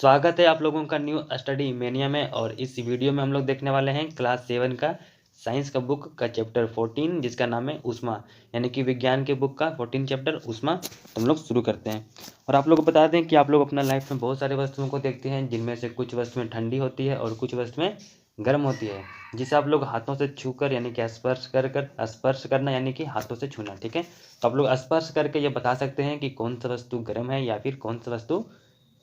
स्वागत है आप लोगों का न्यू स्टडी मेनिया में। और इस वीडियो में हम लोग देखने वाले हैं क्लास 7 का साइंस का बुक का चैप्टर 14 जिसका नाम है ऊष्मा, यानी कि विज्ञान के बुक का 14 चैप्टर ऊष्मा। तो हम लोग शुरू करते हैं। और आप लोग को बता दें कि आप लोग अपना लाइफ में बहुत सारे वस्तुओं को देखते हैं, जिनमें से कुछ वस्तुएं ठंडी होती है और कुछ वस्तुएं गर्म होती है, जिसे आप लोग हाथों से छूकर यानी कि स्पर्श करना यानी कि हाथों से छूना। ठीक है, तो आप लोग स्पर्श करके ये बता सकते हैं कि कौन सा वस्तु गर्म है या फिर कौन सा वस्तु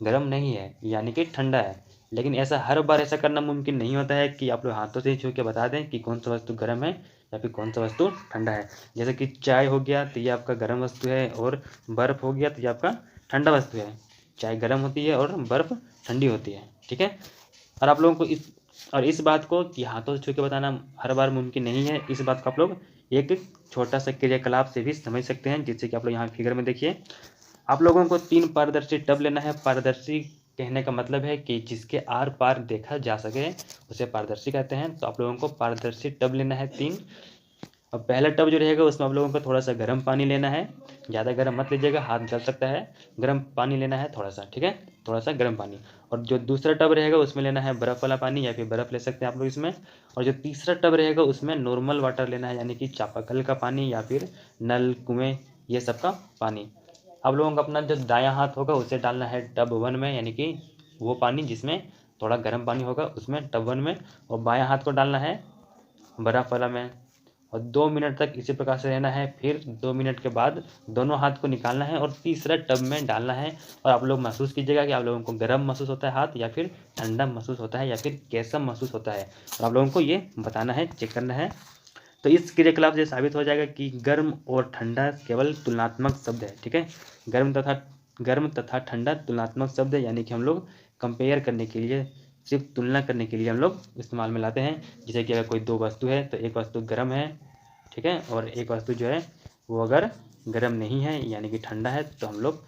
गर्म नहीं है यानी कि ठंडा है। लेकिन ऐसा हर बार ऐसा करना मुमकिन नहीं होता है कि आप लोग हाथों से ही छू के बता दें कि कौन सा वस्तु गर्म है या फिर कौन सा वस्तु ठंडा है। जैसे कि चाय हो गया तो ये आपका गर्म वस्तु है, और बर्फ़ हो गया तो ये आपका ठंडा वस्तु है। चाय गर्म होती है और बर्फ़ ठंडी होती है। ठीक है, और आप लोगों को इस बात को कि हाथों से छू के बताना हर बार मुमकिन नहीं है, इस बात को आप लोग एक छोटा सा क्रियाकलाप से भी समझ सकते हैं। जैसे कि आप लोग यहाँ फिगर में देखिए, आप लोगों को 3 पारदर्शी टब लेना है। पारदर्शी कहने का मतलब है कि जिसके आर पार देखा जा सके उसे पारदर्शी कहते हैं। तो आप लोगों को पारदर्शी टब लेना है 3। अब पहला टब जो रहेगा उसमें आप लोगों को थोड़ा सा गर्म पानी लेना है। ज़्यादा गर्म मत लीजिएगा, हाथ जल सकता है। गर्म पानी लेना है थोड़ा सा, ठीक है, थोड़ा सा गर्म पानी। और जो दूसरा टब रहेगा उसमें लेना है बर्फ़ वाला पानी, या फिर बर्फ़ ले सकते हैं आप लोग इसमें। और जो तीसरा टब रहेगा उसमें नॉर्मल वाटर लेना है, यानी कि चापाकल का पानी या फिर नल, कुएँ, ये सब का पानी। आप लोगों को अपना जो दायां हाथ होगा उसे डालना है टब 1 में, यानी कि वो पानी जिसमें थोड़ा गर्म पानी होगा उसमें टब 1 में। और बायां हाथ को डालना है बर्फ़ वाला में। और 2 मिनट तक इसी प्रकार से रहना है। फिर 2 मिनट के बाद दोनों हाथ को निकालना है और तीसरा टब में डालना है। और आप लोग महसूस कीजिएगा कि आप लोगों को गर्म महसूस होता है हाथ, या फिर ठंडा महसूस होता है, या फिर कैसा महसूस होता है। और आप लोगों को ये बताना है, चेक करना है। तो इस क्रियाकलाप से साबित हो जाएगा कि गर्म और ठंडा केवल तुलनात्मक शब्द है। ठीक है, गर्म तथा ठंडा तुलनात्मक शब्द है, यानी कि हम लोग कंपेयर करने के लिए, सिर्फ तुलना करने के लिए हम लोग इस्तेमाल में लाते हैं। जैसे कि अगर कोई दो वस्तु है तो एक वस्तु गर्म है, ठीक है, और एक वस्तु जो है वो अगर गर्म नहीं है यानी कि ठंडा है, तो हम लोग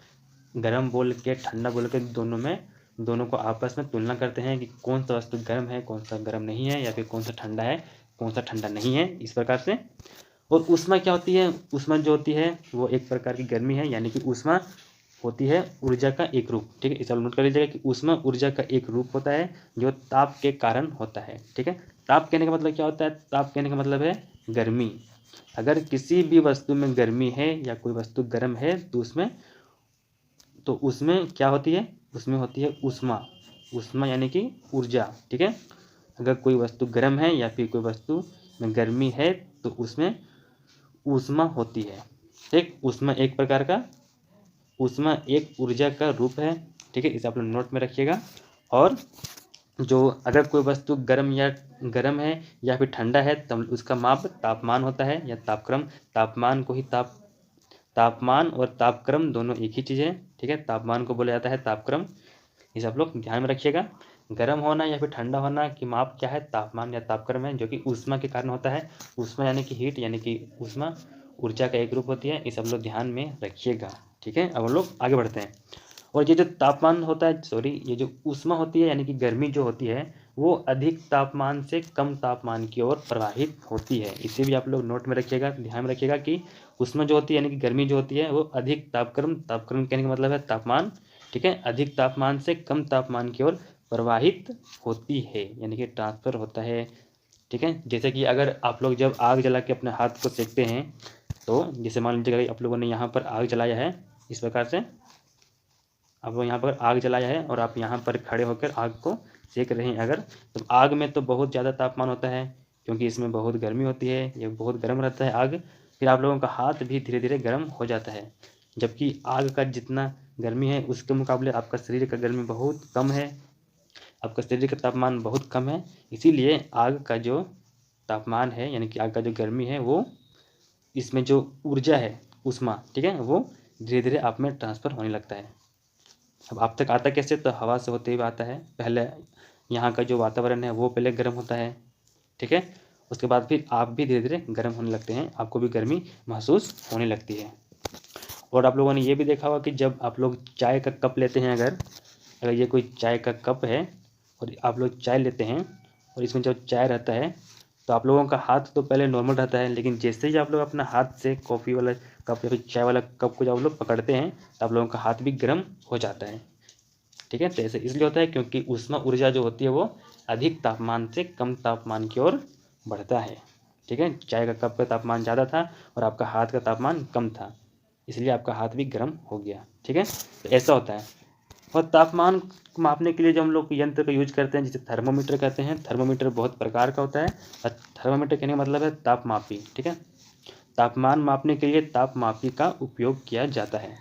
गर्म बोल के ठंडा बोल के दोनों को आपस में तुलना करते हैं कि कौन सा वस्तु गर्म है, कौन सा गर्म नहीं है, या फिर कौन सा ठंडा है, कौन सा ठंडा नहीं है, इस प्रकार से। और ऊष्मा क्या होती है? ऊष्मा जो होती है वो एक प्रकार की गर्मी है, यानी कि ऊष्मा होती है ऊर्जा का एक रूप। ठीक है, इसे नोट कर लीजिएगा कि ऊष्मा ऊर्जा का एक रूप होता है जो ताप के कारण होता है। ठीक है, ताप कहने का मतलब क्या होता है? ताप कहने का मतलब है गर्मी। अगर किसी भी वस्तु में गर्मी है या कोई वस्तु गर्म है तो उसमें क्या होती है? उसमें होती है ऊष्मा। ऊष्मा यानी कि ऊर्जा। ठीक है, अगर कोई वस्तु गर्म है या फिर कोई वस्तु में गर्मी है तो उसमें ऊष्मा होती है। ठीक, ऊष्मा एक प्रकार का ऊष्मा एक ऊर्जा का रूप है। ठीक है, इसे आप लोग नोट में रखिएगा। और जो अगर कोई वस्तु गर्म है या फिर ठंडा है तो उसका माप तापमान होता है या तापक्रम। तापमान को ही तापमान और तापक्रम दोनों एक ही चीज़ है। ठीक है, तापमान को बोला जाता है तापक्रम। इसे आप लोग ध्यान में रखिएगा। गर्म होना या फिर ठंडा होना की माप क्या है? तापमान या तापक्रम है, जो कि ऊष्मा के कारण होता है। ऊष्मा यानी कि हीट, यानी कि ऊष्मा ऊर्जा का एक रूप होती है। इसे आप लोग ध्यान में रखिएगा। ठीक है, अब हम लोग आगे बढ़ते हैं। और ये जो तापमान होता है, ये जो ऊष्मा होती है यानी कि गर्मी जो होती है, वो अधिक तापमान से कम तापमान की ओर प्रवाहित होती है। इसे भी आप लोग नोट में रखिएगा, ध्यान में रखिएगा कि ऊष्मा जो होती है यानी कि गर्मी जो होती है वो अधिक तापक्रम कहने का मतलब है तापमान। ठीक है, अधिक तापमान से कम तापमान की ओर प्रवाहित होती है, यानी कि ट्रांसफर होता है। ठीक है, जैसे कि अगर आप लोग जब आग जला के अपने हाथ को सेकते हैं, तो जैसे मान लीजिए आप लोगों ने यहाँ पर आग जलाया है, इस प्रकार से आप लोग यहाँ पर आग जलाया है और आप यहाँ पर खड़े होकर आग को सेक रहे हैं अगर, तो आग में तो बहुत ज़्यादा तापमान होता है, क्योंकि इसमें बहुत गर्मी होती है, ये बहुत गर्म रहता है आग। फिर आप लोगों का हाथ भी धीरे धीरे गर्म हो जाता है, जबकि आग का जितना गर्मी है उसके मुकाबले आपका शरीर का गर्मी बहुत कम है, आपका शरीर का तापमान बहुत कम है। इसीलिए आग का जो तापमान है यानी कि आग का जो गर्मी है, वो इसमें जो ऊर्जा है ऊष्मा, ठीक है, वो धीरे धीरे आप में ट्रांसफ़र होने लगता है। अब आप तक आता कैसे? तो हवा से होते हुए आता है। पहले यहाँ का जो वातावरण है वो पहले गर्म होता है, ठीक है, उसके बाद फिर आप भी धीरे धीरे गर्म होने लगते हैं, आपको भी गर्मी महसूस होने लगती है। और आप लोगों ने ये भी देखा होगा कि जब आप लोग चाय का कप लेते हैं, अगर ये कोई चाय का कप है और आप लोग चाय लेते हैं और इसमें जो चाय रहता है, तो आप लोगों का हाथ तो पहले नॉर्मल रहता है, लेकिन जैसे ही आप लोग अपना हाथ से कॉफ़ी वाला कप या फिर चाय वाला कप को जब आप लोग पकड़ते हैं तो आप लोगों का हाथ भी गर्म हो जाता है। ठीक है। तो ऐसे इसलिए होता है क्योंकि ऊष्मा ऊर्जा जो होती है वो अधिक तापमान से कम तापमान की ओर बढ़ता है। ठीक है, चाय का कप का तापमान ज़्यादा था और आपका हाथ का तापमान कम था, इसलिए आपका हाथ भी गर्म हो गया। ठीक है, तो ऐसा होता है। और तापमान को मापने के लिए जो हम लोग यंत्र का यूज करते हैं जिसे थर्मोमीटर कहते हैं। थर्मोमीटर बहुत प्रकार का होता है और थर्मोमीटर कहने का मतलब है तापमापी। ठीक है, तापमान मापने के लिए तापमापी का उपयोग किया जाता है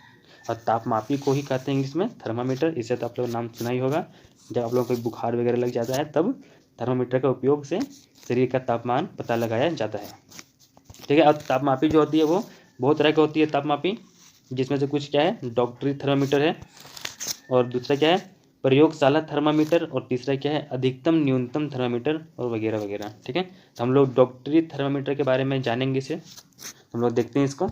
और तापमापी को ही कहते हैं इंग्लिश में थर्मामीटर। इसे तो आप लोग नाम सुना ही होगा, जब आप लोगों को बुखार वगैरह लग जाता है तब थर्मामीटर का उपयोग से शरीर का तापमान पता लगाया जाता है। ठीक है, और तापमापी जो होती है वो बहुत तरह की होती है तापमापी, जिसमें से कुछ क्या है डॉक्टरी थर्मामीटर है, और दूसरा क्या है प्रयोगशाला थर्मामीटर, और तीसरा क्या है अधिकतम न्यूनतम थर्मामीटर, और वगैरह वगैरह। ठीक है, तो हम लोग डॉक्टरी थर्मामीटर के बारे में जानेंगे इसे। हम लोग देखते हैं इसको।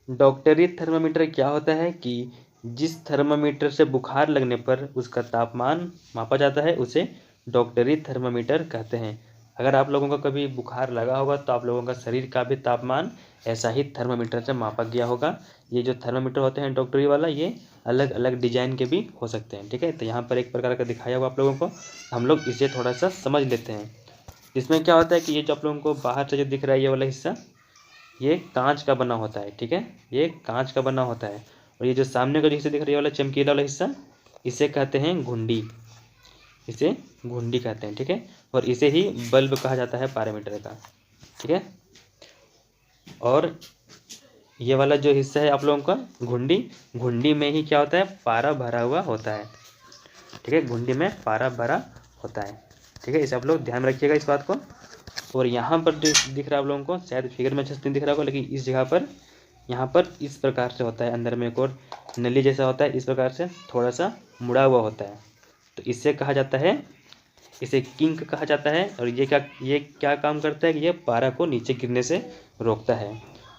डॉक्टरी थर्मामीटर क्या होता है कि जिस थर्मामीटर से बुखार लगने पर उसका तापमान मापा जाता है उसे डॉक्टरी थर्मामीटर कहते हैं। अगर आप लोगों का कभी बुखार लगा होगा तो आप लोगों का शरीर का भी तापमान ऐसा ही थर्मामीटर से मापा गया होगा। ये जो थर्मामीटर होते हैं डॉक्टरी वाला, ये अलग अलग डिजाइन के भी हो सकते हैं। ठीक है, तो यहाँ पर एक प्रकार का दिखाया हुआ आप लोगों को, हम लोग इसे थोड़ा सा समझ लेते हैं। इसमें क्या होता है कि ये जो आप लोगों को बाहर से जो दिख रहा है ये वाला हिस्सा, ये कांच का बना होता है। ठीक है, ये कांच का बना होता है, और ये जो सामने का जो हिस्सा दिख रहा है वाला चमकीला वाला हिस्सा, इसे कहते हैं घुंडी। इसे घुंडी कहते हैं। ठीक है, और इसे ही बल्ब कहा जाता है पारामीटर का। ठीक है, और ये वाला जो हिस्सा है आप लोगों का घुंडी, घुंडी में ही क्या होता है पारा भरा हुआ होता है। ठीक है, घुंडी में पारा भरा होता है। ठीक है, इसे आप लोग ध्यान में रखिएगा इस बात को। और यहाँ पर दिख रहा है आप लोगों को, शायद फिगर में अच्छे से नहीं दिख रहा होगा, लेकिन इस जगह पर यहाँ पर इस प्रकार से होता है, अंदर में एक और नली जैसा होता है, इस प्रकार से थोड़ा सा मुड़ा हुआ होता है। तो इससे कहा जाता है, इसे किंक कहा जाता है। और ये क्या काम करता है कि ये पारा को नीचे गिरने से रोकता है।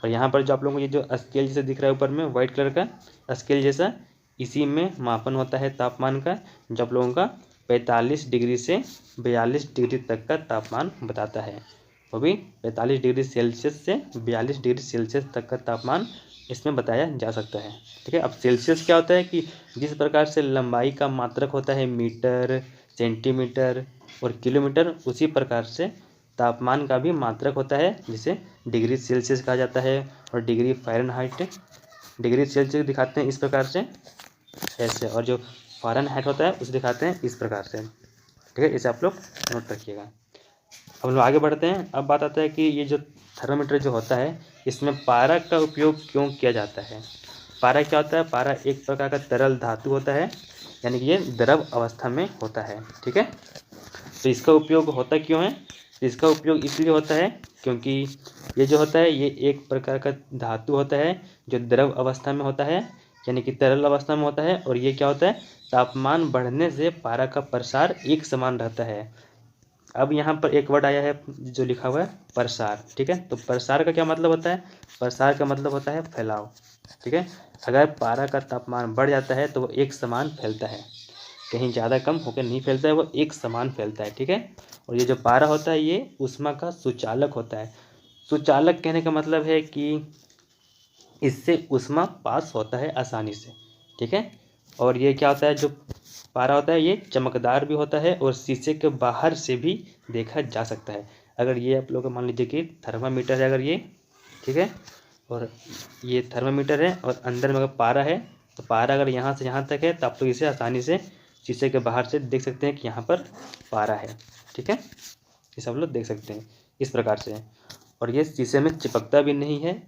और यहाँ पर जो आप लोगों को ये जो स्केल जैसे दिख रहा है ऊपर में वाइट कलर का स्केल जैसा, इसी में मापन होता है तापमान का, जो आप लोगों का 45 डिग्री से 42 डिग्री तक का तापमान बताता है। वो भी 45 डिग्री सेल्सियस से 42 डिग्री सेल्सियस तक का तापमान इसमें बताया जा सकता है। ठीक है, अब सेल्सियस क्या होता है कि जिस प्रकार से लंबाई का मात्रक होता है मीटर, सेंटीमीटर और किलोमीटर, उसी प्रकार से तापमान का भी मात्रक होता है जिसे डिग्री सेल्सियस कहा जाता है। और डिग्री फ़ारेनहाइट, डिग्री सेल्सियस दिखाते हैं इस प्रकार से ऐसे, और जो फ़ारेनहाइट होता है उसे दिखाते हैं इस प्रकार से। ठीक है, इसे आप लोग नोट रखिएगा। अब लोग आगे बढ़ते हैं। अब बात आता है कि ये जो थर्मामीटर जो होता है इसमें पारा का उपयोग क्यों किया जाता है। पारा क्या होता है, पारा एक प्रकार का तरल धातु होता है, यानी कि ये द्रव अवस्था में होता है। ठीक है, तो इसका उपयोग होता क्यों है, तो इसका उपयोग इसलिए होता है क्योंकि ये जो होता है ये एक प्रकार का धातु होता है जो द्रव अवस्था में होता है, यानी कि तरल अवस्था में होता है। और ये क्या होता है, तापमान बढ़ने से पारा का प्रसार एक समान रहता है। अब यहाँ पर एक वर्ड आया है जो लिखा हुआ है प्रसार। ठीक है, तो प्रसार का क्या मतलब होता है, प्रसार का मतलब होता है फैलाव। ठीक है, अगर पारा का तापमान बढ़ जाता है तो वो एक समान फैलता है, कहीं ज़्यादा कम होकर नहीं फैलता है, वो एक समान फैलता है। ठीक है, और ये जो पारा होता है ये ऊष्मा का सुचालक होता है। सुचालक कहने का मतलब है कि इससे ऊष्मा पास होता है आसानी से। ठीक है, और ये क्या होता है, जो पारा होता है ये चमकदार भी होता है और शीशे के बाहर से भी देखा जा सकता है। अगर ये आप लोग मान लीजिए कि थर्मामीटर है अगर ये, ठीक है, और ये थर्मामीटर है और अंदर में अगर पारा है, तो पारा अगर यहाँ से यहाँ तक है तो आप लोग इसे आसानी से शीशे के बाहर से देख सकते हैं कि यहाँ पर पारा है। ठीक है, ये सब लोग देख सकते हैं इस प्रकार से। और ये शीशे में चिपकता भी नहीं है,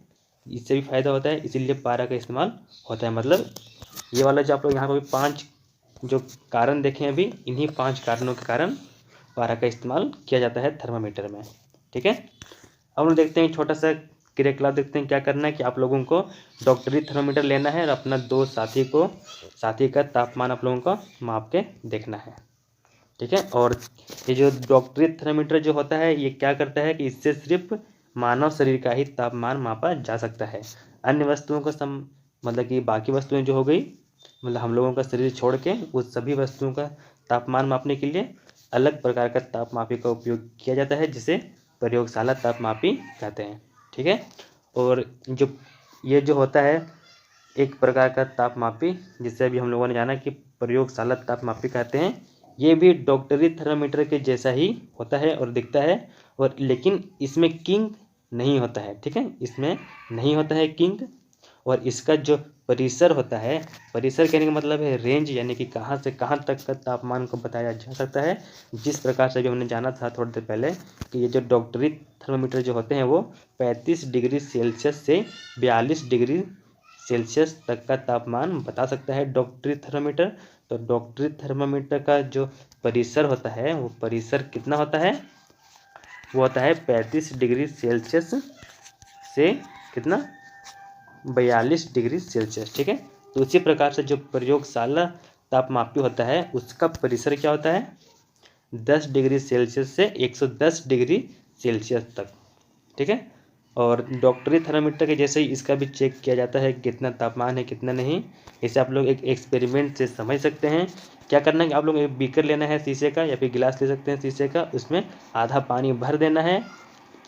इससे भी फायदा होता है, इसीलिए पारा का इस्तेमाल होता है। मतलब ये वाला जो आप लोग यहाँ पर 5 जो कारण देखें अभी, इन्हीं 5 कारणों के कारण पारा का इस्तेमाल किया जाता है थर्मामीटर में। ठीक है, अब हम देखते हैं छोटा सा क्रियाकलाप देखते हैं क्या करना है कि आप लोगों को डॉक्टरी थर्मामीटर लेना है और अपना 2 साथी का तापमान आप लोगों को माप के देखना है। ठीक है, और ये जो डॉक्टरी थर्मामीटर जो होता है ये क्या करता है कि इससे सिर्फ मानव शरीर का ही तापमान मापा जा सकता है। अन्य वस्तुओं का मतलब कि बाकी वस्तुएं जो हो गई, मतलब हम लोगों का शरीर छोड़ के उस सभी वस्तुओं का तापमान मापने के लिए अलग प्रकार का तापमापी का उपयोग किया जाता है, जिसे प्रयोगशाला तापमापी कहते हैं। ठीक है, और जो ये जो होता है एक प्रकार का तापमापी, जिसे अभी हम लोगों ने जाना कि प्रयोगशाला तापमापी कहते हैं। ये भी डॉक्टरी थर्मामीटर के जैसा ही होता है और दिखता है, और लेकिन इसमें किंग नहीं होता है, ठीक है, इसमें नहीं होता है किंग। और इसका जो परिसर होता है, परिसर कहने का मतलब है रेंज, यानी कि कहाँ से कहाँ तक का तापमान को बताया जा सकता है। जिस प्रकार से अभी हमने जाना था थोड़ी देर पहले कि ये जो डॉक्टरी थर्मामीटर जो होते हैं वो 35 डिग्री सेल्सियस से 42 डिग्री सेल्सियस तक का तापमान बता सकता है डॉक्टरी थर्मामीटर। तो डॉक्टरी थर्मामीटर का जो परिसर होता है वो परिसर कितना होता है, वो होता है 35 डिग्री सेल्सियस से कितना, 42 डिग्री सेल्सियस, ठीक है। तो उसी प्रकार से जो प्रयोगशाला तापमापी होता है उसका परिसर क्या होता है, 10 डिग्री सेल्सियस से 110 डिग्री सेल्सियस तक, ठीक है। और डॉक्टरी थर्मामीटर के जैसे ही इसका भी चेक किया जाता है कितना तापमान है कितना नहीं। इसे आप लोग एक एक्सपेरिमेंट से समझ सकते हैं। क्या करना है कि आप लोग एक बीकर लेना है शीशे का, या फिर गिलास ले सकते हैं शीशे का, उसमें आधा पानी भर देना है,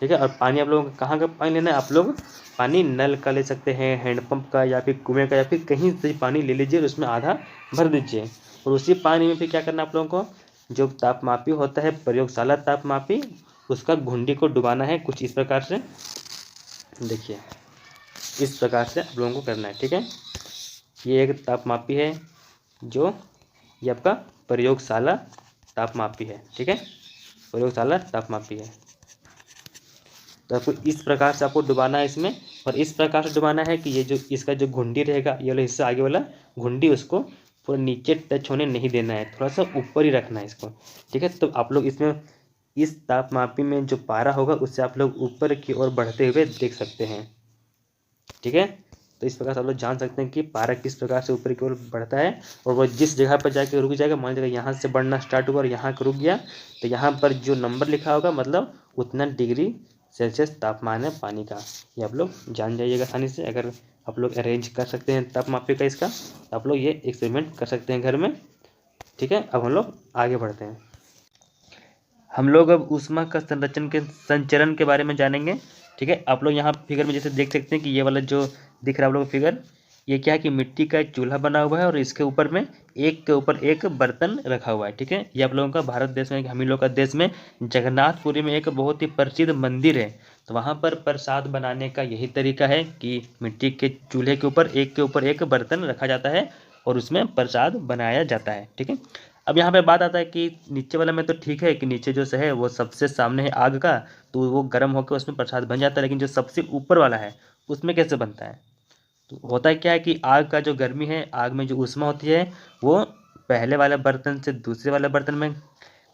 ठीक है। और पानी आप लोगों को कहाँ का पानी लेना है, आप लोग पानी नल का ले सकते हैं, हैंडपंप का, या फिर कुएं का, या फिर कहीं से पानी ले लीजिए, उसमें आधा भर दीजिए। और उसी पानी में फिर क्या करना है आप लोगों को, जो तापमापी होता है प्रयोगशाला तापमापी, उसका घुंडी को डुबाना है कुछ इस प्रकार से, देखिए इस प्रकार से आप लोगों को करना है, ठीक है। ये एक तापमापी है, जो ये आपका प्रयोगशाला तापमापी है, ठीक है, प्रयोगशाला तापमापी है। तो आपको इस प्रकार से आपको डुबाना है इसमें, और इस प्रकार से डुबाना है कि ये जो इसका जो घुंडी रहेगा, ये वाला हिस्सा आगे वाला घुंडी, उसको पूरा नीचे टच होने नहीं देना है, थोड़ा सा ऊपर ही रखना है इसको, ठीक है। तो आप लोग इसमें इस तापमापी में जो पारा होगा उससे आप लोग ऊपर की ओर बढ़ते हुए देख सकते हैं, ठीक है। तो इस प्रकार से आप लोग जान सकते हैं कि पारा किस प्रकार से ऊपर की ओर बढ़ता है, और वो जिस जगह पर जाके रुक जाएगा, मान लीजिए यहाँ से बढ़ना स्टार्ट हुआ और यहाँ रुक गया, तो यहाँ पर जो नंबर लिखा होगा मतलब उतना डिग्री सेल्सियस तापमान है पानी का। ये आप लोग जान जाइएगा आसानी से। अगर आप लोग अरेंज कर सकते हैं तापमापी का इसका, तो आप लोग ये एक्सपेरिमेंट कर सकते हैं घर में, ठीक है। अब हम लोग आगे बढ़ते हैं। हम लोग अब ऊष्मा का संरक्षण के संचरण के बारे में जानेंगे, ठीक है। आप लोग यहाँ फिगर में जैसे देख सकते हैं कि ये वाला जो दिख रहा है आप लोग को फिगर, ये क्या है कि मिट्टी का एक चूल्हा बना हुआ है और इसके ऊपर में एक के ऊपर एक बर्तन रखा हुआ है, ठीक है। ये आप लोगों का भारत देश में, हम ही लोग का देश में जगन्नाथपुरी में एक बहुत ही प्रसिद्ध मंदिर है। तो वहाँ पर प्रसाद बनाने का यही तरीका है कि मिट्टी के चूल्हे के ऊपर एक बर्तन रखा जाता है और उसमें प्रसाद बनाया जाता है, ठीक है। अब यहाँ पे बात आता है कि नीचे वाला में तो ठीक है कि नीचे जो है वो सबसे सामने है आग का, तो वो गर्म होकर उसमें प्रसाद बन जाता है, लेकिन जो सबसे ऊपर वाला है उसमें कैसे बनता है। तो होता है क्या है कि आग का जो गर्मी है, आग में जो ऊष्मा होती है वो पहले वाले बर्तन से दूसरे वाले बर्तन में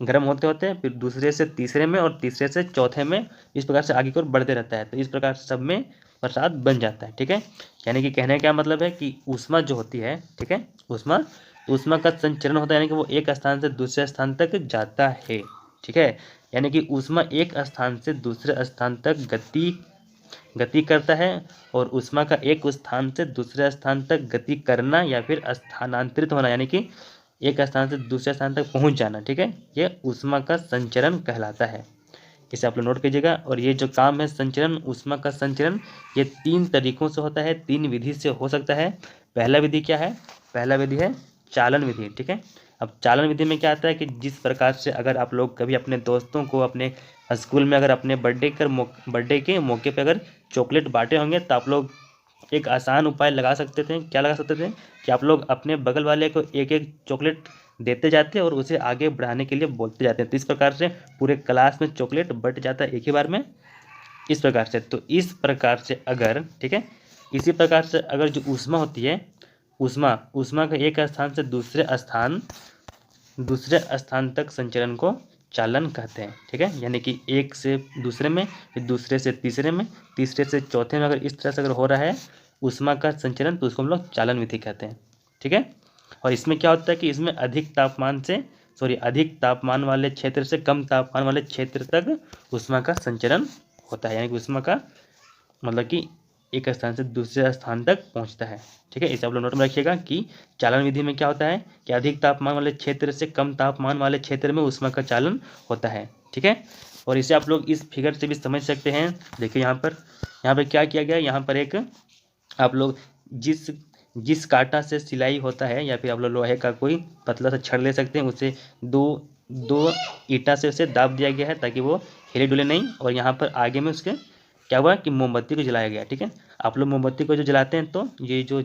गर्म होते होते हैं, फिर दूसरे से तीसरे में और तीसरे से चौथे में, इस प्रकार से आगे की ओर बढ़ते रहता है। तो इस प्रकार से सब में प्रसाद बन जाता है, ठीक है। यानी कि कहने का क्या मतलब है कि ऊष्मा जो होती है, ठीक है, ऊष्मा का संचरण होता है, यानी कि वो एक स्थान से दूसरे स्थान तक जाता है, ठीक है। यानी कि ऊष्मा एक स्थान से दूसरे स्थान तक गति करता है, और ऊष्मा का एक स्थान से दूसरे स्थान तक गति करना या फिर स्थानांतरित होना, यानी कि एक स्थान से दूसरे स्थान तक पहुंच जाना, ठीक है, ये ऊष्मा का संचरण कहलाता है। इसे आप लोग नोट कीजिएगा। और ये जो काम है संचरण, ऊष्मा का संचरण, ये 3 तरीकों से होता है, 3 विधि से हो सकता है। पहला विधि क्या है, पहला विधि है चालन विधि, ठीक है। अब चालन विधि में क्या आता है कि जिस प्रकार से अगर आप लोग कभी अपने दोस्तों को अपने स्कूल में अगर अपने बर्थडे के मौके पर अगर चॉकलेट बांटे होंगे, तो आप लोग एक आसान उपाय लगा सकते थे। क्या लगा सकते थे कि आप लोग अपने बगल वाले को एक एक चॉकलेट देते जाते और उसे आगे बढ़ाने के लिए बोलते जाते हैं। तो इस प्रकार से पूरे क्लास में चॉकलेट बट जाता है एक ही बार में, इस प्रकार से। तो इस प्रकार से अगर, ठीक है, इसी प्रकार से अगर जो ऊष्मा होती है, ऊष्मा का एक स्थान से दूसरे स्थान तक संचरण को चालन कहते हैं, ठीक है। यानी कि एक से दूसरे में, फिर दूसरे से तीसरे में, तीसरे से चौथे में, अगर इस तरह से अगर हो रहा है ऊष्मा का संचरण, तो उसको हम लोग चालन विधि कहते हैं, ठीक है। और इसमें क्या होता है कि इसमें अधिक तापमान वाले क्षेत्र से कम तापमान वाले क्षेत्र तक ऊष्मा का संचरण होता है, यानी कि ऊष्मा का मतलब कि एक स्थान से दूसरे स्थान तक पहुंचता है, ठीक है। इसे आप लोग नोट में रखिएगा कि चालन विधि में क्या होता है कि अधिक तापमान वाले क्षेत्र से कम तापमान वाले क्षेत्र में ऊष्मा का चालन होता है, ठीक है। और इसे आप लोग इस फिगर से भी समझ सकते हैं। देखिए यहाँ पर क्या किया गया है, यहाँ पर एक आप लोग जिस जिस कांटा से सिलाई होता है या फिर आप लोग लोहे का कोई पतला सा छड़ ले सकते हैं, उसे दो ईंटा से उसे दाब दिया गया है ताकि वो हिले डुले नहीं। और यहाँ पर आगे में उसके क्या हुआ कि मोमबत्ती को जलाया गया। ठीक है, आप लोग मोमबत्ती को जो जलाते हैं तो ये जो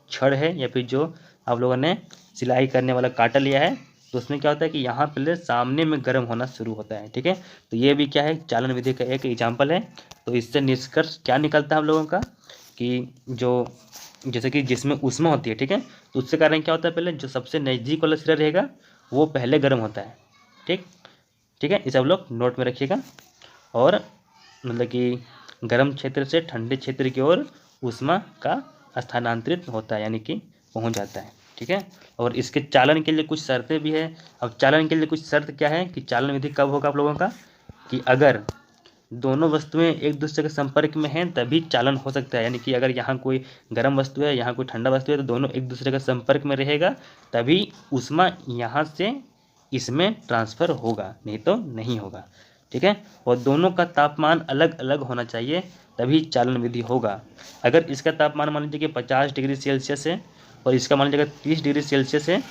छड़ है या फिर जो आप लोगों ने सिलाई करने वाला कांटा लिया है तो उसमें क्या होता है कि यहाँ पहले सामने में गर्म होना शुरू होता है। ठीक है, तो ये भी क्या है, चालन विधि का एक एग्जाम्पल है। तो इससे निष्कर्ष क्या निकलता है हम लोगों का कि जो जैसे कि जिसमें ऊष्मा होती है, ठीक है, तो उससे कारण क्या होता है, पहले जो सबसे नज़दीक वाला सिरा रहेगा वो पहले गर्म होता है। ठीक है, इसे आप लोग नोट में रखिएगा। और मतलब कि गर्म क्षेत्र से ठंडे क्षेत्र की ओर ऊष्मा का स्थानांतरित होता है, यानी कि पहुंच जाता है। ठीक है, और इसके चालन के लिए कुछ शर्तें भी है। अब चालन के लिए कुछ शर्त क्या है कि चालन विधि कब होगा आप लोगों का, कि अगर दोनों वस्तुएं एक दूसरे के संपर्क में हैं तभी चालन हो सकता है। यानी कि अगर यहाँ कोई गर्म वस्तु है, यहाँ कोई ठंडा वस्तु है, तो दोनों एक दूसरे के संपर्क में रहेगा तभी ऊष्मा यहाँ से इसमें ट्रांसफ़र होगा, नहीं तो नहीं होगा। ठीक है, और दोनों का तापमान अलग अलग होना चाहिए तभी चालन विधि होगा। अगर इसका तापमान मान लीजिए कि 50 डिग्री सेल्सियस है और इसका मान लीजिए 30 डिग्री सेल्सियस है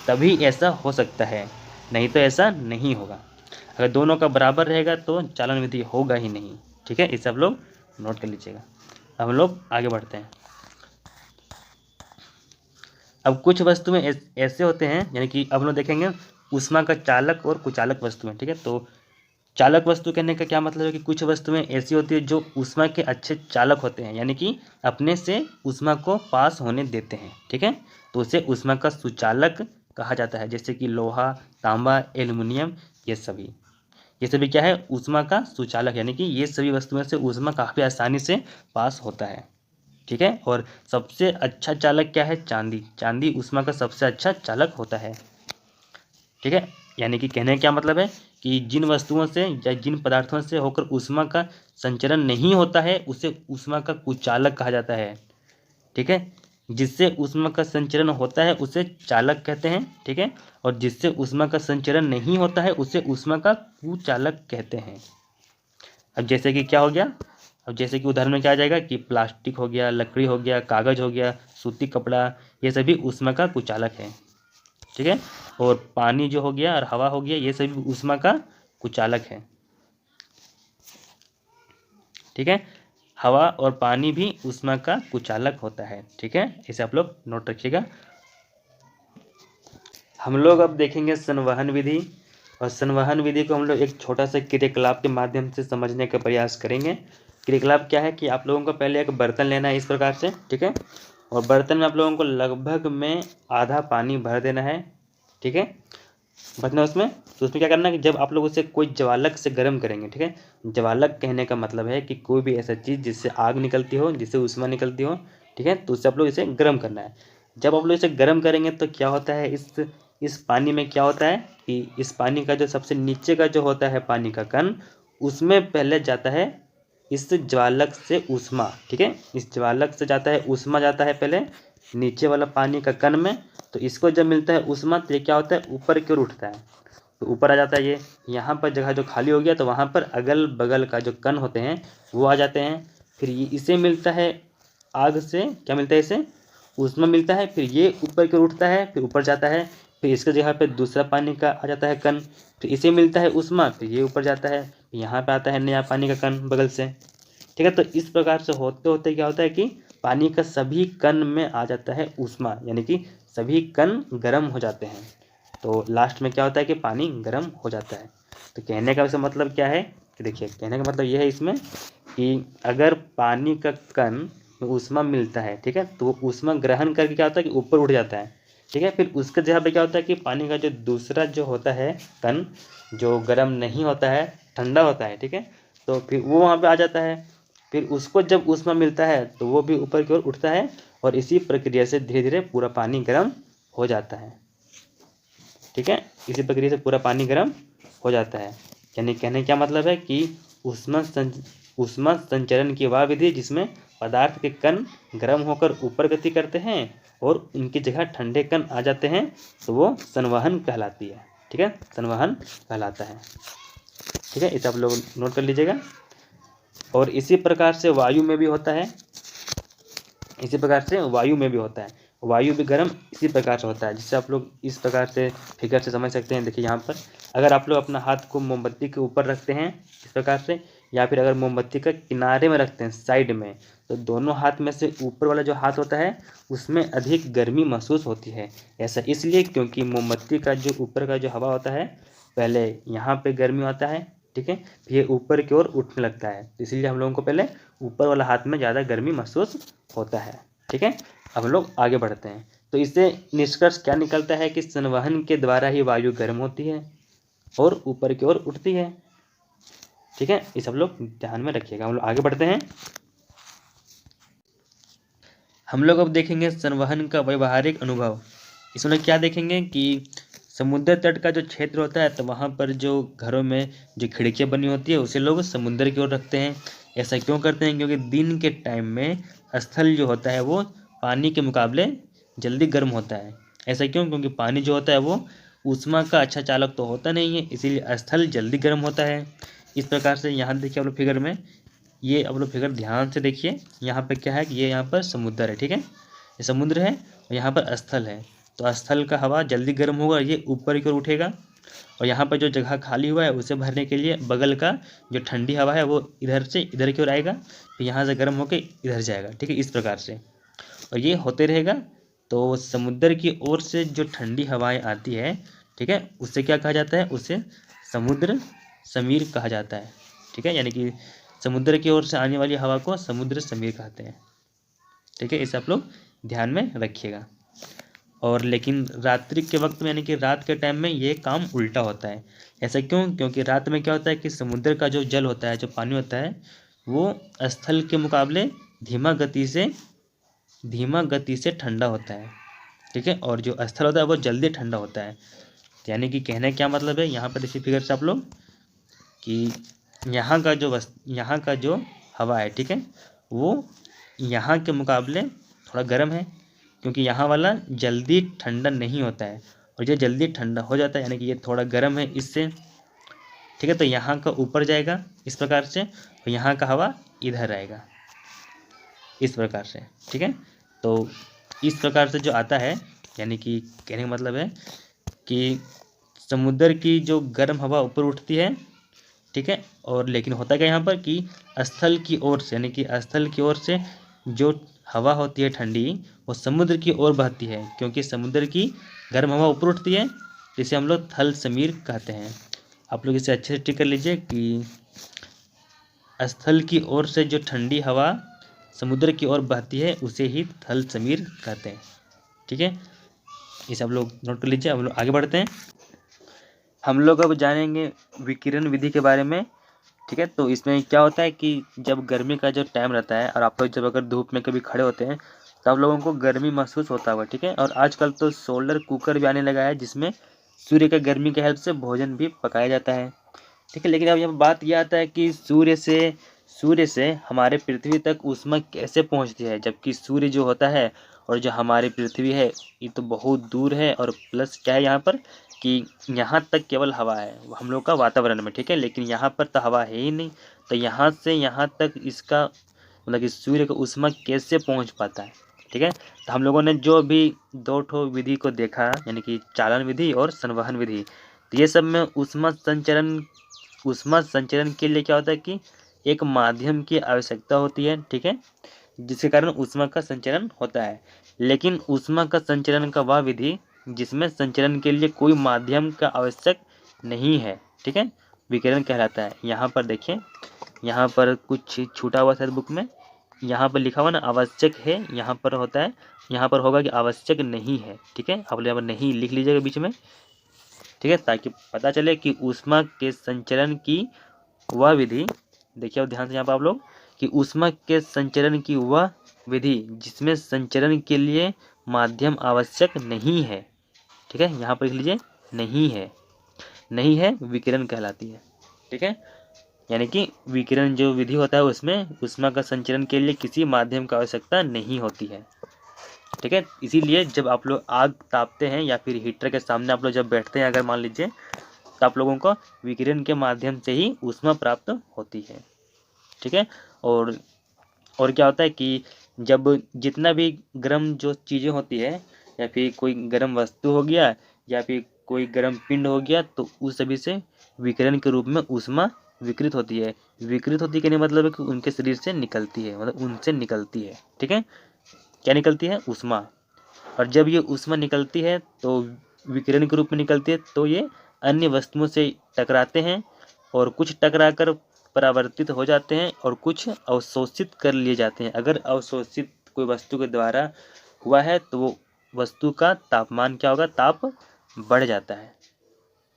तभी ऐसा हो सकता है, नहीं तो ऐसा नहीं होगा। अगर दोनों का बराबर रहेगा तो चालन विधि होगा ही नहीं। ठीक है, इसे आप लोग नोट कर लीजिएगा। अब हम लोग आगे बढ़ते हैं। अब कुछ वस्तुएं ऐसे होते हैं, यानी कि अब हम लोग देखेंगे ऊष्मा का चालक और कुचालक वस्तुएं। ठीक है, तो चालक वस्तु कहने का क्या मतलब है कि कुछ वस्तुएं ऐसी होती है जो ऊष्मा के अच्छे चालक होते हैं, यानी कि अपने से ऊष्मा को पास होने देते हैं। ठीक है, तो उसे ऊष्मा का सुचालक कहा जाता है, जैसे कि लोहा, तांबा, एल्युमिनियम, ये सभी क्या है, ऊष्मा का सुचालक, यानी कि ये सभी वस्तुएं से ऊष्मा काफ़ी आसानी से पास होता है। ठीक है, और सबसे अच्छा चालक क्या है, चांदी ऊष्मा का सबसे अच्छा चालक होता है। ठीक है, यानी कि कहने का क्या मतलब है कि जिन वस्तुओं से या जिन पदार्थों से होकर ऊष्मा का संचरण नहीं होता है उसे ऊष्मा का कुचालक कहा जाता है। ठीक है, जिससे ऊष्मा का संचरण होता है उसे चालक कहते हैं। ठीक है, और जिससे ऊष्मा का संचरण नहीं होता है उसे ऊष्मा का कुचालक कहते हैं। अब जैसे कि क्या हो गया, अब जैसे कि उदाहरण में क्या आ जाएगा कि प्लास्टिक हो गया, लकड़ी हो गया, कागज हो गया, सूती कपड़ा, ये सभी ऊष्मा का कुचालक है। ठीक है, और पानी जो हो गया और हवा हो गया, ये सभी ऊष्मा का कुचालक है। ठीक है, हवा और पानी भी ऊष्मा का कुचालक होता है। ठीक है, इसे आप लोग नोट रखिएगा। हम लोग अब देखेंगे संवहन विधि, और संवहन विधि को हम लोग एक छोटा सा क्रियाकलाप के माध्यम से समझने का प्रयास करेंगे। क्रियाकलाप क्या है कि आप लोगों को पहले एक बर्तन लेना है इस प्रकार से। ठीक है, और बर्तन में आप लोगों को लगभग में आधा पानी भर देना है। ठीक है, भरना उसमें, तो उसमें क्या करना है कि जब आप लोग उसे कोई ज्वालक से गर्म करेंगे। ठीक है, ज्वालक कहने का मतलब है कि कोई भी ऐसा चीज़ जिससे आग निकलती हो, जिससे ऊष्मा निकलती हो। ठीक है, तो उससे आप लोग इसे गर्म करना है। जब आप लोग इसे गर्म करेंगे तो क्या होता है, इस पानी में क्या होता है कि इस पानी का जो सबसे नीचे का जो होता है पानी का कण, उसमें पहले जाता है इस ज्वालक से ऊष्मा। ठीक है, इस ज्वालक से जाता है ऊष्मा, जाता है पहले नीचे वाला पानी का कण में। तो इसको जब मिलता है ऊष्मा तो ये क्या होता है, ऊपर की ओर उठता है, तो ऊपर आ जाता है। ये यहाँ पर जगह जो खाली हो गया तो वहाँ पर अगल बगल का जो कण होते हैं वो आ जाते हैं। फिर ये इसे मिलता है आग से, क्या मिलता है, इसे ऊष्मा मिलता है। फिर ये ऊपर की ओर उठता है, फिर ऊपर जाता है। फिर इसके जगह पे दूसरा पानी का आ जाता है कण, फिर इसे मिलता है ऊष्मा, फिर ये ऊपर जाता है, यहाँ पे आता है नया पानी का कण बगल से। ठीक है, तो इस प्रकार से होते होते क्या होता है कि पानी का सभी कण में आ जाता है ऊष्मा, यानी कि सभी कण गर्म हो जाते हैं। तो लास्ट में क्या होता है कि पानी गर्म हो जाता है। तो कहने का वैसे मतलब क्या है कि देखिए, कहने का मतलब ये है इसमें कि अगर पानी का कण में ऊष्मा मिलता है, ठीक है, तो वो ऊष्मा ग्रहण करके क्या होता है कि ऊपर उठ जाता है। ठीक है, फिर उसके जगह पे क्या होता है कि पानी का जो दूसरा जो होता है कण, जो गर्म नहीं होता है, ठंडा होता है, ठीक है, तो फिर वो वहाँ पे आ जाता है। फिर उसको जब ऊष्मा मिलता है तो वो भी ऊपर की ओर उठता है, और इसी प्रक्रिया से धीरे धीरे पूरा पानी गर्म हो जाता है। ठीक है, इसी प्रक्रिया से पूरा पानी गर्म हो जाता है। यानी कहने क्या मतलब है कि ऊष्मा संचरण की वह विधि जिसमें पदार्थ के कण गर्म होकर ऊपर गति करते हैं और उनकी जगह ठंडे कण आ जाते हैं, तो वो संवहन कहलाती है। ठीक है, संवहन कहलाता है। ठीक है, इसे आप लोग नोट कर लीजिएगा। और इसी प्रकार से वायु में भी होता है, इसी प्रकार से वायु में भी होता है। वायु भी गर्म इसी प्रकार से होता है, जिससे आप लोग इस प्रकार से फिगर से समझ सकते हैं। देखिए यहाँ पर अगर आप लोग अपना हाथ को मोमबत्ती के ऊपर रखते हैं इस प्रकार से, या फिर अगर मोमबत्ती का किनारे में रखते हैं साइड में, तो दोनों हाथ में से ऊपर वाला जो हाथ होता है उसमें अधिक गर्मी महसूस होती है। ऐसा इसलिए क्योंकि मोमबत्ती का जो ऊपर का जो हवा होता है पहले यहाँ पे गर्मी होता है, ठीक है, फिर ये ऊपर की ओर उठने लगता है, इसलिए हम लोगों को पहले ऊपर वाला हाथ में ज़्यादा गर्मी महसूस होता है। ठीक है, अब हम लोग आगे बढ़ते हैं। तो इससे निष्कर्ष क्या निकलता है कि संवहन के द्वारा ही वायु गर्म होती है और ऊपर की ओर उठती है। ठीक है, ये सब लोग ध्यान में रखिएगा। हम लोग आगे बढ़ते हैं। हम लोग अब देखेंगे संवहन का व्यवहारिक अनुभव। इसमें क्या देखेंगे कि समुद्र तट का जो क्षेत्र होता है तो वहाँ पर जो घरों में जो खिड़कियाँ बनी होती है उसे लोग समुद्र की ओर रखते हैं। ऐसा क्यों करते हैं? क्योंकि दिन के टाइम में स्थल जो होता है वो पानी के मुकाबले जल्दी गर्म होता है। ऐसा क्यों? क्योंकि पानी जो होता है वो ऊष्मा का अच्छा चालक तो होता नहीं है, इसीलिए स्थल जल्दी गर्म होता है। इस प्रकार से यहाँ देखिए आप लोग फिगर में, ये आप लोग फिगर ध्यान से देखिए। यहाँ पे क्या है कि ये यहाँ पर समुद्र है, ठीक है, ये समुद्र है और यहाँ पर स्थल है। तो स्थल का हवा जल्दी गर्म होगा, ये ऊपर की ओर उठेगा, और यहाँ पर जो जगह खाली हुआ है उसे भरने के लिए बगल का जो ठंडी हवा है वो इधर से इधर की ओर आएगा, फिर यहाँ से गर्म होकर इधर जाएगा। ठीक है, इस प्रकार से, और ये होते रहेगा। तो समुद्र की ओर से जो ठंडी हवाएं आती है, ठीक है, उससे क्या कहा जाता है? उसे समुद्र समीर कहा जाता है। ठीक है, यानी कि समुद्र की ओर से आने वाली हवा को समुद्र समीर कहते हैं। ठीक है, इसे आप लोग ध्यान में रखिएगा। और लेकिन रात्रि के वक्त में यानी कि रात के टाइम में ये काम उल्टा होता है। ऐसा क्यों? क्योंकि रात में क्या होता है कि समुद्र का जो जल होता है, जो पानी होता है, वो स्थल के मुकाबले धीमा गति से ठंडा होता है। ठीक है, और जो स्थल होता है वो जल्दी ठंडा होता है। यानी कि कहने क्या मतलब है, यहाँ पर देखिए फिगर से आप लोग कि यहाँ का जो हवा है, ठीक है, वो यहाँ के मुकाबले थोड़ा गर्म है, क्योंकि यहाँ वाला जल्दी ठंडा नहीं होता है और ये जल्दी ठंडा हो जाता है, यानी कि ये थोड़ा गर्म है इससे। ठीक है, तो यहाँ का ऊपर जाएगा इस प्रकार से, और यहाँ का हवा इधर आएगा इस प्रकार से। ठीक है, तो इस प्रकार से जो आता है, यानी कि कहने का मतलब है कि समुद्र की जो गर्म हवा ऊपर उठती है, ठीक है, और लेकिन होता क्या यहाँ पर कि स्थल की ओर से, यानी कि स्थल की ओर से जो हवा होती है ठंडी, वो समुद्र की ओर बहती है, क्योंकि समुद्र की गर्म हवा ऊपर उठती है, जिसे हम लोग थल समीर कहते हैं। आप लोग इसे अच्छे से टिक कर लीजिए कि स्थल की ओर से जो ठंडी हवा समुद्र की ओर बहती है उसे ही थल समीर कहते हैं। ठीक है, इसे आप लोग नोट कर लीजिए। हम लोग आगे बढ़ते हैं। हम लोग अब जानेंगे विकिरण विधि के बारे में। ठीक है, तो इसमें क्या होता है कि जब गर्मी का जो टाइम रहता है और आप लोग जब अगर धूप में कभी खड़े होते हैं तो आप लोगों को गर्मी महसूस होता होगा। ठीक है, और आजकल तो सोलर कुकर भी आने लगा है जिसमें सूर्य के गर्मी के हेल्प से भोजन भी पकाया जाता है। ठीक है, लेकिन अब यहाँ बात यह आता है कि सूर्य से हमारे पृथ्वी तक ऊष्मा कैसे पहुँचती है, जबकि सूर्य जो होता है और जो हमारी पृथ्वी है ये तो बहुत दूर है, और प्लस क्या है यहाँ पर कि यहाँ तक केवल हवा है हम लोग का वातावरण में। ठीक है, लेकिन यहाँ पर तो हवा है ही नहीं, तो यहाँ से यहाँ तक इसका मतलब कि सूर्य का ऊष्मा कैसे पहुँच पाता है। ठीक है, तो हम लोगों ने जो भी दो ठो विधि को देखा, यानी कि चालन विधि और संवहन विधि, तो ये सब में ऊष्मा संचरण के लिए क्या होता है कि एक माध्यम की आवश्यकता होती है। ठीक है, जिसके कारण ऊष्मा का संचरण होता है। लेकिन ऊष्मा का संचरण का वह विधि जिसमें संचरण के लिए कोई माध्यम का आवश्यक नहीं है, ठीक है, विकिरण कहलाता है। यहाँ पर देखिए, यहाँ पर कुछ छूटा हुआ था बुक में, यहाँ पर लिखा हुआ ना आवश्यक है, यहाँ पर होता है, यहाँ पर होगा कि आवश्यक नहीं है। ठीक है, आप यहाँ पर नहीं लिख लीजिएगा बीच में। ठीक है, ताकि पता चले कि ऊष्मा के संचरण की वह विधि, देखिए अब ध्यान से यहाँ पर आप लोग, कि ऊष्मा के संचरण की वह विधि जिसमें संचरण के लिए माध्यम आवश्यक नहीं है। ठीक है, यहाँ पर लिख लीजिए नहीं है विकिरण कहलाती है। ठीक है, यानी कि विकिरण जो विधि होता है उसमें ऊष्मा का संचरण के लिए किसी माध्यम की आवश्यकता नहीं होती है। ठीक है, इसीलिए जब आप लोग आग तापते हैं या फिर हीटर के सामने आप लोग जब बैठते हैं, अगर मान लीजिए, तो आप लोगों को विकिरण के माध्यम से ही ऊष्मा प्राप्त होती है। ठीक है, और क्या होता है कि जब जितना भी गर्म जो चीज़ें होती है या फिर कोई गर्म वस्तु हो गया या फिर कोई गर्म पिंड हो गया तो उस सभी से विकिरण के रूप में ऊष्मा विकृत होती है। विकृत होती कहने मतलब है कि उनके शरीर से निकलती है, मतलब उनसे निकलती है। ठीक है, क्या निकलती है? ऊष्मा। और जब ये ऊष्मा निकलती है तो विकिरण के रूप में निकलती है, तो ये अन्य वस्तुओं से टकराते हैं और कुछ टकराकर परावर्तित हो जाते हैं और कुछ अवशोषित कर लिए जाते हैं। अगर अवशोषित कोई वस्तु के द्वारा हुआ है तो वो वस्तु का तापमान क्या होगा? ताप बढ़ जाता है।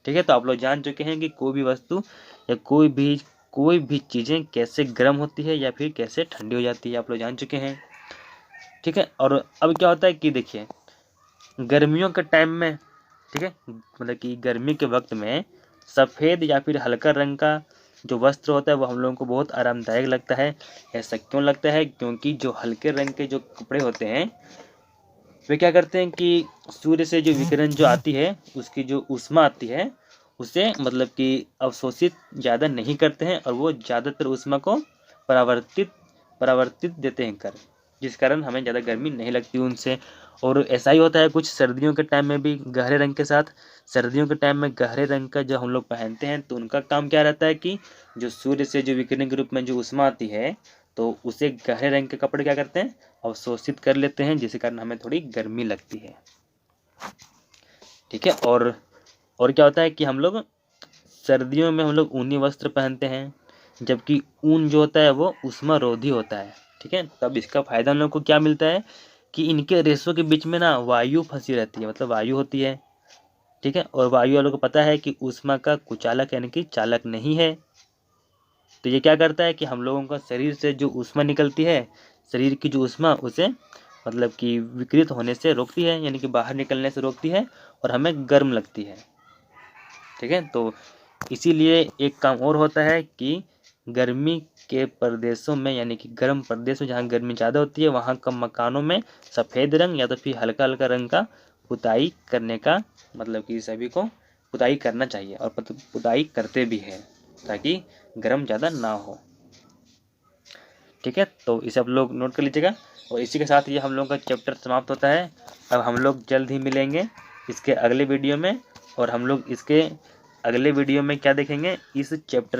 ठीक है, तो आप लोग जान चुके हैं कि कोई भी वस्तु या कोई भी चीज़ें कैसे गर्म होती है या फिर कैसे ठंडी हो जाती है, आप लोग जान चुके हैं। ठीक है, और अब क्या होता है कि देखिए गर्मियों के टाइम में, ठीक है, मतलब कि गर्मी के वक्त में सफ़ेद या फिर हल्का रंग का जो वस्त्र होता है वो हम लोगों को बहुत आरामदायक लगता है। ऐसा क्यों लगता है? क्योंकि जो हल्के रंग के जो कपड़े होते हैं वे क्या करते हैं कि सूर्य से जो विकिरण जो आती है उसकी जो ऊष्मा आती है उसे मतलब कि अवशोषित ज़्यादा नहीं करते हैं और वो ज़्यादातर ऊष्मा को परावर्तित देते हैं कर, जिस कारण हमें ज़्यादा गर्मी नहीं लगती उनसे। और ऐसा ही होता है कुछ सर्दियों के टाइम में भी गहरे रंग के साथ। सर्दियों के टाइम में गहरे रंग का जो हम लोग पहनते हैं तो उनका काम क्या रहता है कि जो सूर्य से जो विकिरण के रूप में जो ऊष्मा आती है तो उसे गहरे रंग के कपड़े क्या करते हैं? अवशोषित कर लेते हैं, जिसके कारण हमें थोड़ी गर्मी लगती है। ठीक है, और क्या होता है कि हम लोग सर्दियों में हम लोग ऊनी वस्त्र पहनते हैं, जबकि ऊन जो होता है वो ऊष्मारोधी होता है। ठीक है, तब इसका फायदा हम लोग को क्या मिलता है कि इनके रेशों के बीच में ना वायु फंसी रहती है, मतलब वायु होती है। ठीक है, और वायु वालों को पता है कि ऊष्मा का कुचालक यानी कि चालक नहीं है। तो ये क्या करता है कि हम लोगों का शरीर से जो ऊष्मा निकलती है, शरीर की जो ऊष्मा उसे मतलब कि विकृत होने से रोकती है, यानी कि बाहर निकलने से रोकती है और हमें गर्म लगती है। ठीक है, तो इसीलिए एक काम और होता है कि गर्मी के प्रदेशों में यानी कि गर्म प्रदेश में जहाँ गर्मी ज़्यादा होती है वहाँ का मकानों में सफ़ेद रंग या तो फिर हल्का हल्का रंग का पुताई करने का मतलब कि सभी को पुताई करना चाहिए और पुताई करते भी हैं ताकि गर्म ज़्यादा ना हो। ठीक है, तो इसे आप लोग नोट कर लीजिएगा और इसी के साथ ये हम लोग का चैप्टर समाप्त होता है। अब हम लोग जल्द ही मिलेंगे इसके अगले वीडियो में और हम लोग इसके अगले वीडियो में क्या देखेंगे? इस चैप्टर